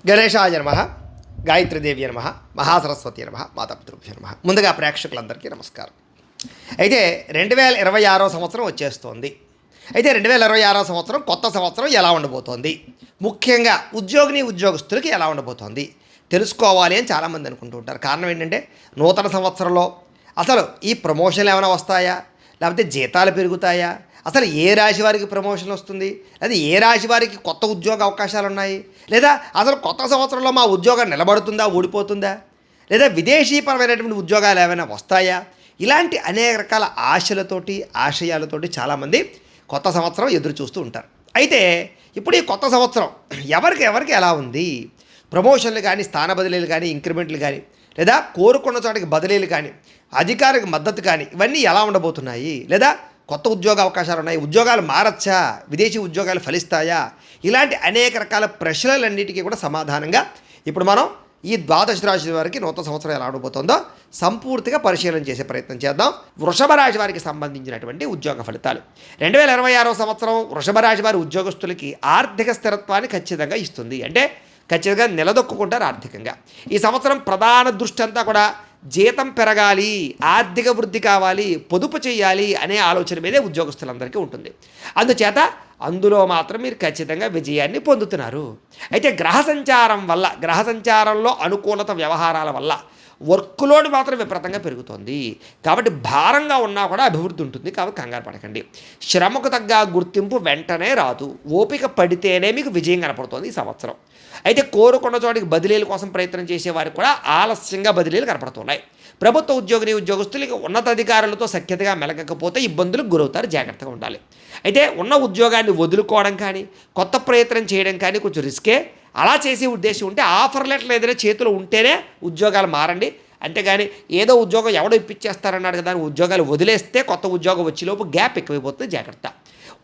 గణేశాయ నమః, గాయత్రీదేవి నమః, మహాసరస్వతి నమః, మాతాపితృభ్యో నమః. ముందుగా ప్రేక్షకులందరికీ నమస్కారం. అయితే 2026 సంవత్సరం వచ్చేస్తోంది. అయితే 2026 సంవత్సరం కొత్త సంవత్సరం ఎలా ఉండబోతోంది, ముఖ్యంగా ఉద్యోగస్తులకి ఎలా ఉండబోతోంది తెలుసుకోవాలి అని చాలామంది అనుకుంటూ ఉంటారు. కారణం ఏంటంటే నూతన సంవత్సరంలో అసలు ఈ ప్రమోషన్లు ఏమైనా వస్తాయా, లేకపోతే జీతాలు పెరుగుతాయా, అసలు ఏ రాశి వారికి ప్రమోషన్ వస్తుంది, లేదా ఏ రాశి వారికి కొత్త ఉద్యోగ అవకాశాలు ఉన్నాయి, లేదా అసలు కొత్త సంవత్సరంలో మా ఉద్యోగం నిలబడుతుందా ఊడిపోతుందా, లేదా విదేశీపరమైనటువంటి ఉద్యోగాలు ఏమైనా వస్తాయా, ఇలాంటి అనేక రకాల ఆశలతోటి ఆశయాలతోటి చాలామంది కొత్త సంవత్సరం ఎదురు చూస్తూ ఉంటారు. అయితే ఇప్పుడు ఈ కొత్త సంవత్సరం ఎవరికి ఎలా ఉంది, ప్రమోషన్లు కానీ, స్థాన బదిలీలు కానీ, ఇంక్రిమెంట్లు కానీ, లేదా కోరుకున్న చోటికి బదిలీలు కానీ, అధికారికి మద్దతు కానీ, ఇవన్నీ ఎలా ఉండబోతున్నాయి, లేదా కొత్త ఉద్యోగ అవకాశాలు ఉన్నాయి, ఉద్యోగాలు మారచ్చా, విదేశీ ఉద్యోగాలు ఫలిస్తాయా, ఇలాంటి అనేక రకాల ప్రశ్నలన్నిటికీ కూడా సమాధానంగా ఇప్పుడు మనం ఈ ద్వాదశ రాశి వారికి నూతన సంవత్సరం ఎలా ఉండబోతుందో సంపూర్తిగా పరిశీలన చేసే ప్రయత్నం చేద్దాం. వృషభ రాశి వారికి సంబంధించినటువంటి ఉద్యోగ ఫలితాలు 2026 సంవత్సరం వృషభ రాశి వారి ఉద్యోగస్తులకి ఆర్థిక స్థిరత్వాన్ని ఖచ్చితంగా ఇస్తుంది. అంటే ఖచ్చితంగా నిలదొక్కుంటారు ఆర్థికంగా. ఈ సంవత్సరం ప్రధాన దృష్టి అంతా కూడా జీతం పెరగాలి, ఆర్థిక వృద్ధి కావాలి, పొదుపు చేయాలి అనే ఆలోచన మీదే ఉద్యోగస్తులందరికీ ఉంటుంది. అందుచేత అందులో మాత్రం మీరు ఖచ్చితంగా విజయాన్ని పొందుతున్నారు. అయితే గ్రహ సంచారంలో అనుకూలత వ్యవహారాల వల్ల వర్క్ లోడ్ మాత్రం విపరీతంగా పెరుగుతుంది. కాబట్టి భారంగా ఉన్నా కూడా అభివృద్ధి ఉంటుంది. కాబట్టి కంగారు పడకండి. శ్రమకు తగ్గ గుర్తింపు వెంటనే రాదు. ఓపిక పడితేనే మీకు విజయం కనపడుతుంది ఈ సంవత్సరం. అయితే కోరుకున్న చోటికి బదిలీల కోసం ప్రయత్నం చేసేవారికి కూడా ఆలస్యంగా బదిలీలు కనపడుతున్నాయి. ప్రభుత్వ ఉద్యోగస్తులకి ఉన్నతాధికారులతో సఖ్యతగా మెలగకపోతే ఇబ్బందులకు గురవుతారు. జాగ్రత్తగా ఉండాలి. అయితే ఉన్న ఉద్యోగాన్ని వదులుకోవడం కానీ, కొత్త ప్రయత్నం చేయడం కానీ కొంచెం రిస్కే. అలా చేసే ఉద్దేశం ఉంటే ఆఫర్ లెటర్లు ఏదైనా చేతిలో ఉంటేనే ఉద్యోగాలు మారండి. అంతేగాని ఏదో ఉద్యోగం ఎవడో ఇప్పించేస్తారన్నాడు కదా అని ఉద్యోగాలు వదిలేస్తే కొత్త ఉద్యోగం వచ్చేలోపు గ్యాప్ ఎక్కువైపోతుంది. జాగ్రత్త.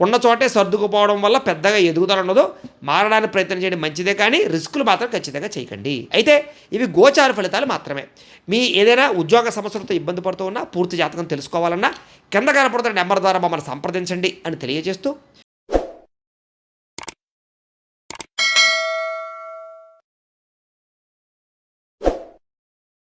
ఉన్న చోటే సర్దుకుపోవడం వల్ల పెద్దగా ఎదుగుదల ఉండదు. మారడానికి ప్రయత్నం చేయడం మంచిదే, కానీ రిస్కులు మాత్రం ఖచ్చితంగా చేయకండి. అయితే ఇవి గోచార ఫలితాలు మాత్రమే. మీ ఏదైనా ఉద్యోగ సమస్యలతో ఇబ్బంది పడుతూ ఉన్నా, పూర్తి జాతకం తెలుసుకోవాలన్నా కింద కనపడుతున్న నెంబర్ ద్వారా మమ్మల్ని సంప్రదించండి అని తెలియజేస్తూ